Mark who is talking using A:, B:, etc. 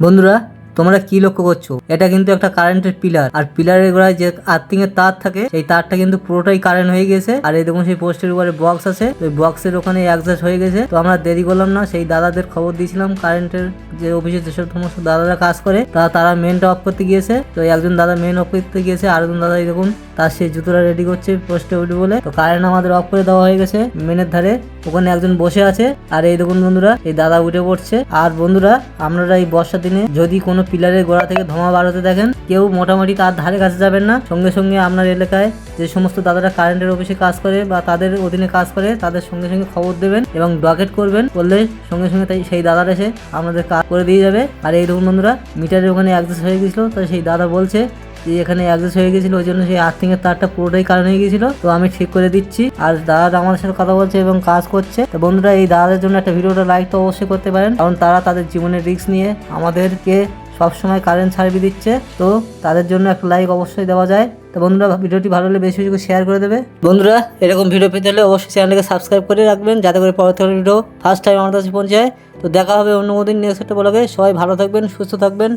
A: বন্ধুরা, তোমরা কি লক্ষ্য করছো? এটা কিন্তু একটা কারেন্টের পিলার, আর পিলারের গোড়ায় যে আর্থিং এর তার থাকে সেই তারটা কিন্তু পুরোটাই কারেন্ট হয়ে গেছে। আর এই দেখুন সেই পোস্টের উপরে বক্স আছে, ওই বক্সের ওখানে অ্যাডজাস্ট হয়ে গেছে। তো আমরা দেরি করলাম না, সেই দাদাদের খবর দিয়েছিলাম। কারেন্টের যে অফিসে যেসব সমস্ত দাদারা কাজ করে তারা মেনটা অফ করতে গিয়েছে। তো একজন দাদা মেন অফ করতে গিয়েছে, আর একজন দাদা এই দেখুন তার সেই জুতোটা রেডি করছে পোস্টে উঠবে বলে। তো কারেন্ট আমাদের অফ করে দেওয়া হয়ে গেছে মেনের ধারে, ওখানে একজন বসে আছে। আর এই দেখুন বন্ধুরা, এই দাদা উঠে পড়ছে। আর বন্ধুরা, আপনারা এই বর্ষার দিনে যদি কোনো পিলারের গোড়া থেকে ধোঁয়া বার হতে দেখেন, কেউ মোটামুটি তার ধারে কাছে যাবেন না। সঙ্গে সঙ্গে আপনার এলাকায় যে সমস্ত দাদারা কারেন্টের অফিসে কাজ করে বা তাদের অধীনে কাজ করে তাদের সঙ্গে সঙ্গে খবর দেবেন এবং ডকেট করবেন। করলে সঙ্গে সঙ্গে সেই দাদার এসে আপনাদের কাজ করে দিয়ে যাবে। আর এই দেখুন বন্ধুরা, মিটারের ওখানে অ্যাডজাস্ট হয়ে গেছিল। তো সেই দাদা বলছে যে এখানে অ্যাডজাস্ট হয়ে গেছিল, ওই জন্য সেই আর্থিং এর তারটা পুরোটাই কারেন্ট হয়ে গেছিল। তো আমি ঠিক করে দিচ্ছি। আর দাদা আমাদের সাথে কথা বলছে এবং কাজ করছে। তো বন্ধুরা, এই দাদাদের জন্য একটা ভিডিওটা লাইক তো অবশ্যই করতে পারেন, কারণ তারা তাদের জীবনের রিস্ক নিয়ে আমাদেরকে সবসময় কারেন্ট সার্ভিস দিচ্ছে। তো তাদের জন্য একটা লাইক অবশ্যই দেওয়া যায়। তো বন্ধুরা, ভিডিওটি ভালো হলে বেশি বেশি শেয়ার করে দেবে। বন্ধুরা, এরকম ভিডিও পেতে হলে অবশ্যই চ্যানেলকে সাবস্ক্রাইব করে রাখবেন, যাতে করে পরবর্তী ভিডিও ফার্স্ট টাইম আমার কাছে পৌঁছায়। তো দেখা হবে অন্য দিন নেক্সট একটা ব্লগে। সবাই ভালো থাকবেন, সুস্থ থাকবেন।